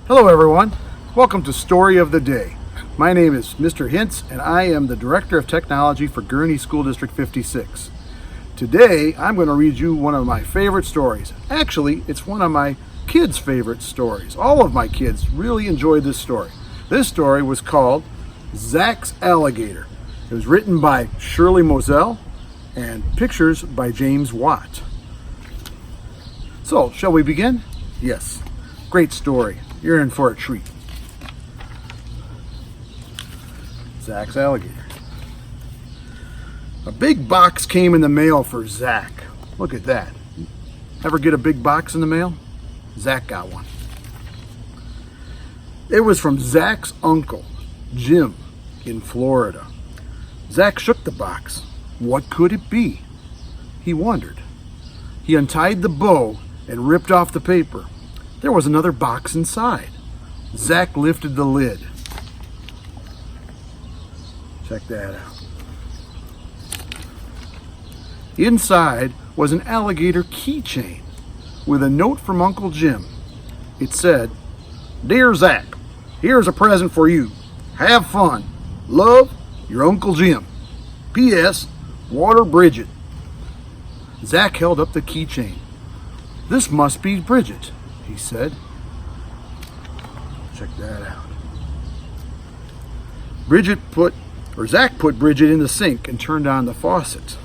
Hello everyone, welcome to Story of the Day. My name is Mr. Hintz and I am the Director of Technology for Gurnee School District 56. Today I'm going to read you one of my favorite stories. Actually, it's one of my kids' favorite stories. All of my kids really enjoyed this story. This story was called Zack's Alligator. It was written by Shirley Moselle and pictures by James Watt. So, shall we begin? Yes. Great story. You're in for a treat. Zack's Alligator. A big box came in the mail for Zack. Look at that. Ever get a big box in the mail? Zack got one. It was from Zack's uncle, Jim, in Florida. Zack shook the box. What could it be? He wondered. He untied the bow and ripped off the paper. There was another box inside. Zack lifted the lid. Check that out. Inside was an alligator keychain with a note from Uncle Jim. It said, "Dear Zack, here's a present for you. Have fun. Love, your Uncle Jim. P.S. Water Bridget." Zack held up the keychain. "This must be Bridget," he said. Check that out. Zack put Bridget in the sink and turned on the faucet.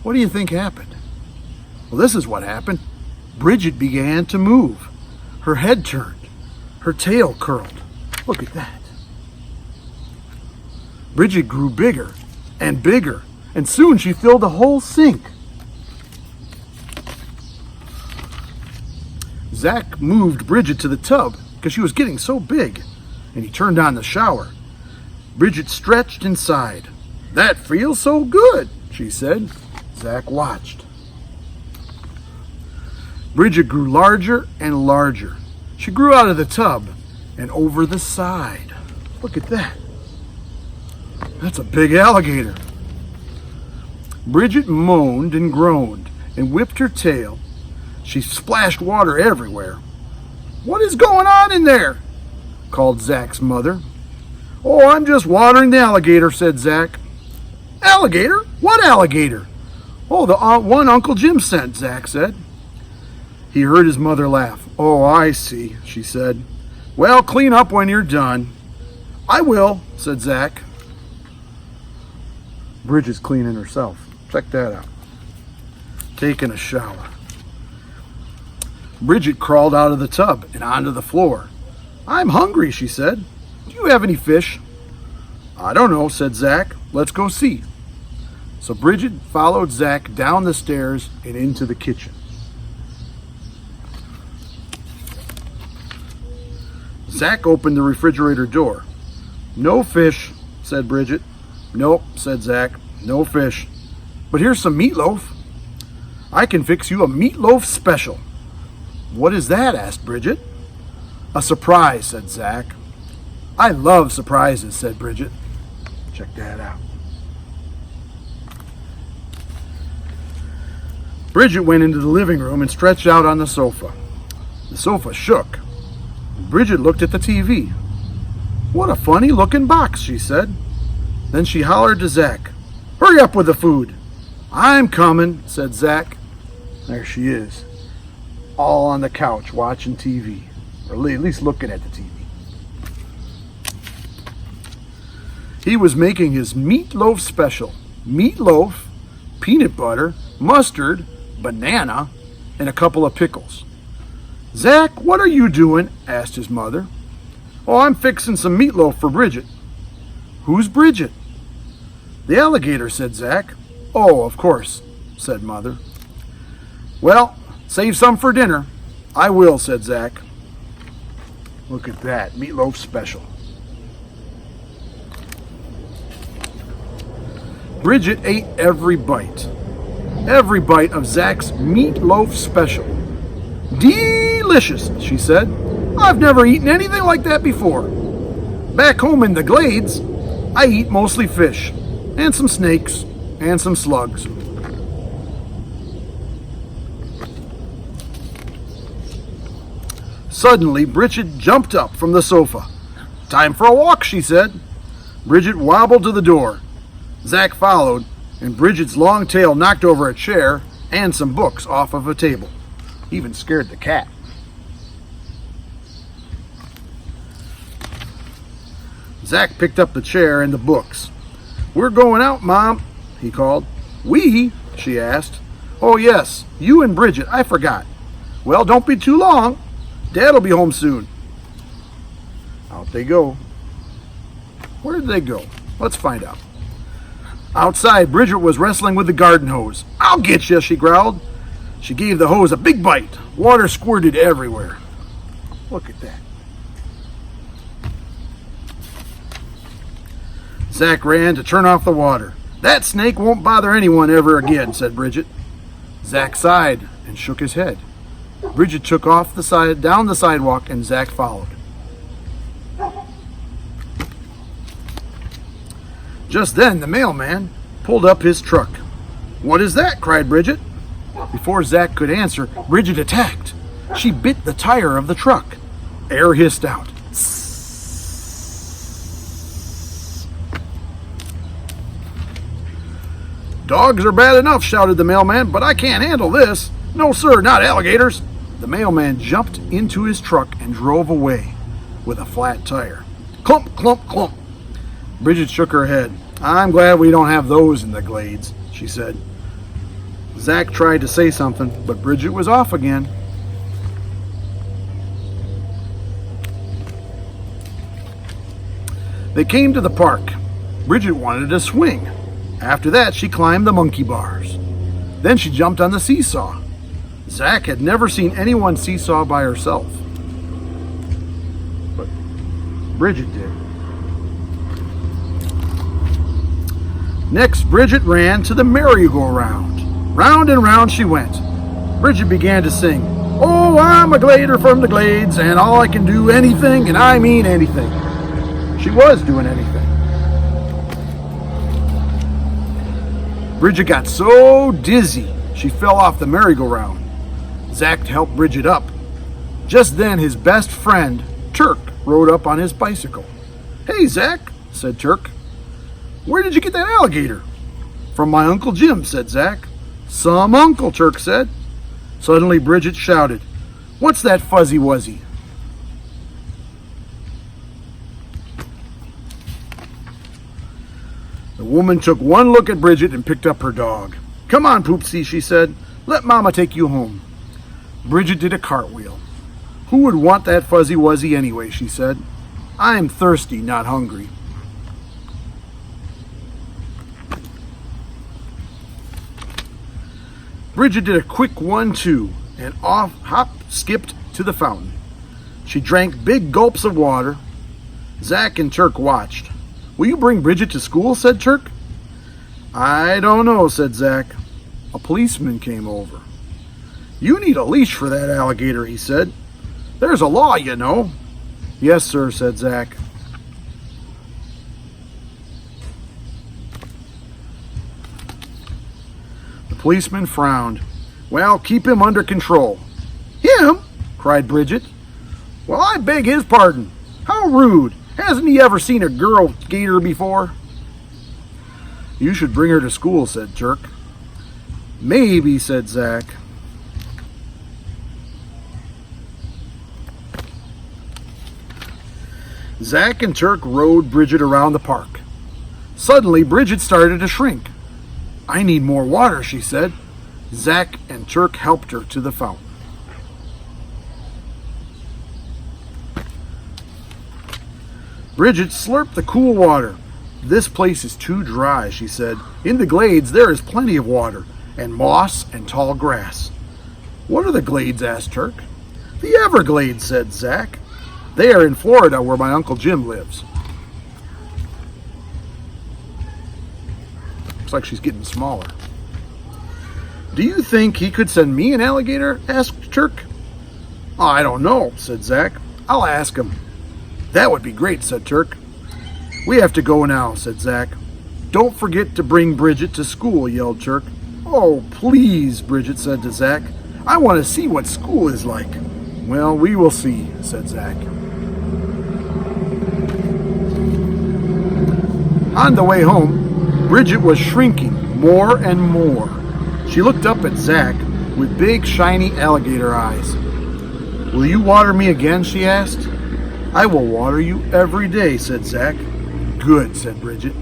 What do you think happened? Well, this is what happened. Bridget began to move. Her head turned. Her tail curled. Look at that. Bridget grew bigger, and soon she filled the whole sink. Zack moved Bridget to the tub because she was getting so big, and he turned on the shower. Bridget stretched and sighed. "That feels so good," she said. Zack watched. Bridget grew larger and larger. She grew out of the tub and over the side. Look at that. That's a big alligator. Bridget moaned and groaned and whipped her tail. She splashed water everywhere. "What is going on in there?" called Zack's mother. "Oh, I'm just watering the alligator," said Zack. "Alligator? What alligator?" "Oh, the one Uncle Jim sent," Zack said. He heard his mother laugh. "Oh, I see," she said. "Well, clean up when you're done." "I will," said Zack. Bridget's cleaning herself. Check that out. Taking a shower. Bridget crawled out of the tub and onto the floor. "I'm hungry," she said. "Do you have any fish?" "I don't know," said Zack. "Let's go see." So Bridget followed Zack down the stairs and into the kitchen. Zack opened the refrigerator door. "No fish," said Bridget. "Nope," said Zack. "No fish. But here's some meatloaf. I can fix you a meatloaf special." "What is that?" asked Bridget. "A surprise," said Zack. "I love surprises," said Bridget. Check that out. Bridget went into the living room and stretched out on the sofa. The sofa shook. Bridget looked at the TV. "What a funny looking box," she said. Then she hollered to Zack, "Hurry up with the food." "I'm coming," said Zack. There she is, all on the couch watching TV, or at least looking at the TV. He was making his meatloaf special. Meatloaf, peanut butter, mustard, banana, and a couple of pickles. "Zack, what are you doing?" asked his mother. "Oh, I'm fixing some meatloaf for Bridget." "Who's Bridget?" "The alligator," said Zack. "Oh, of course," said Mother. "Well, save some for dinner." "I will," said Zack. Look at that, meatloaf special. Bridget ate every bite of Zack's meatloaf special. "Delicious," she said. "I've never eaten anything like that before. Back home in the Glades, I eat mostly fish, and some snakes, and some slugs." Suddenly, Bridget jumped up from the sofa. "Time for a walk," she said. Bridget wobbled to the door. Zack followed, and Bridget's long tail knocked over a chair and some books off of a table. Even scared the cat. Zack picked up the chair and the books. "We're going out, Mom," he called. "We?" she asked. "Oh, yes, you and Bridget. I forgot." "Well, don't be too long. Dad'll be home soon." Out they go. Where did they go? Let's find out. Outside, Bridget was wrestling with the garden hose. "I'll get you," she growled. She gave the hose a big bite. Water squirted everywhere. Look at that. Zack ran to turn off the water. "That snake won't bother anyone ever again," said Bridget. Zack sighed and shook his head. Bridget took off down the sidewalk, and Zack followed. Just then, the mailman pulled up his truck. "What is that?" cried Bridget. Before Zack could answer, Bridget attacked. She bit the tire of the truck. Air hissed out. "Dogs are bad enough," shouted the mailman, "but I can't handle this. No, sir, not alligators." The mailman jumped into his truck and drove away with a flat tire. Clump, clump, clump. Bridget shook her head. "I'm glad we don't have those in the glades," she said. Zack tried to say something, but Bridget was off again. They came to the park. Bridget wanted to swing. After that, she climbed the monkey bars. Then she jumped on the seesaw. Zack had never seen anyone seesaw by herself, but Bridget did. Next, Bridget ran to the merry-go-round. Round and round she went. Bridget began to sing, "Oh, I'm a glader from the glades, and all I can do anything, and I mean anything." She was doing anything. Bridget got so dizzy, she fell off the merry-go-round. Zack helped Bridget up. Just then, his best friend, Turk, rode up on his bicycle. "Hey, Zack," said Turk. "Where did you get that alligator?" "From my Uncle Jim," said Zack. "Some uncle," Turk said. Suddenly, Bridget shouted, "What's that fuzzy-wuzzy?" The woman took one look at Bridget and picked up her dog. "Come on, Poopsie," she said. "Let Mama take you home." Bridget did a cartwheel. "Who would want that fuzzy-wuzzy anyway?" she said. "I'm thirsty, not hungry." Bridget did a quick 1-2 and skipped to the fountain. She drank big gulps of water. Zack and Turk watched. "Will you bring Bridget to school?" said Turk. "I don't know," said Zack. A policeman came over. "You need a leash for that alligator," he said. "There's a law, you know." "Yes, sir," said Zack. The policeman frowned. "Well, keep him under control." "Him?" cried Bridget. "Well, I beg his pardon. How rude. Hasn't he ever seen a girl gator before?" "You should bring her to school," said Turk. "Maybe," said Zack. Zack and Turk rode Bridget around the park. Suddenly, Bridget started to shrink. "I need more water," she said. Zack and Turk helped her to the fountain. Bridget slurped the cool water. "This place is too dry," she said. "In the glades there is plenty of water, and moss and tall grass." "What are the glades?" asked Turk. "The Everglades," said Zack. "They are in Florida, where my Uncle Jim lives." Looks like she's getting smaller. "Do you think he could send me an alligator?" asked Turk. "Oh, I don't know," said Zack. "I'll ask him." "That would be great," said Turk. "We have to go now," said Zack. "Don't forget to bring Bridget to school," yelled Turk. "Oh, please," Bridget said to Zack. "I want to see what school is like." Well, we will see, said Zack. On the way home, Bridget was shrinking more and more. She looked up at Zack with big, shiny alligator eyes. Will you water me again? She asked. I will water you every day, said Zack. Good, said Bridget.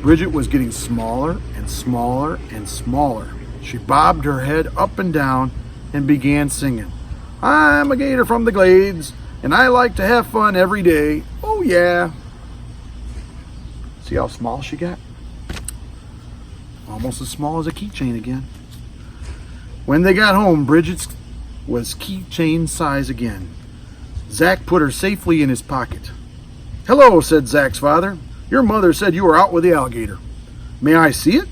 Bridget was getting smaller and smaller and smaller. She bobbed her head up and down and began singing. I'm a gator from the glades, and I like to have fun every day. Oh, yeah. See how small she got? Almost as small as a keychain again. When they got home, Bridget's was keychain size again. Zack put her safely in his pocket. Hello, said Zack's father. Your mother said you were out with the alligator. May I see it?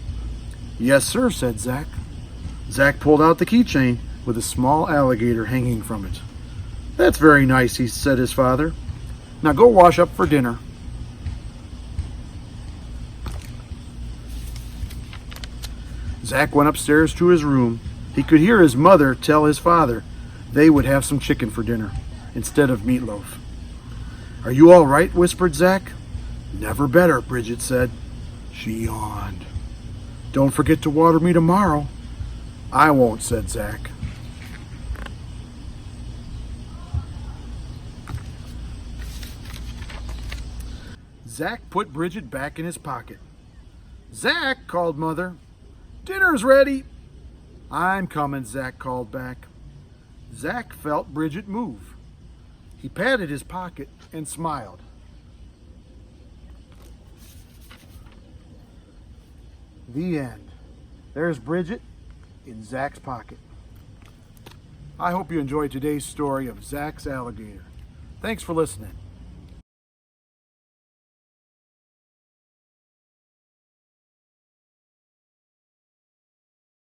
Yes, sir, said Zack. Zack pulled out the keychain with a small alligator hanging from it. That's very nice, he said his father. Now go wash up for dinner. Zack went upstairs to his room. He could hear his mother tell his father they would have some chicken for dinner instead of meatloaf. Are you all right? Whispered Zack. Never better, Bridget said. She yawned. Don't forget to water me tomorrow. I won't, said Zack. Zack put Bridget back in his pocket. Zack, called Mother. Dinner's ready. I'm coming, Zack called back. Zack felt Bridget move. He patted his pocket and smiled. The end. There's Bridget in Zack's pocket. I hope you enjoyed today's story of Zack's alligator. Thanks for listening.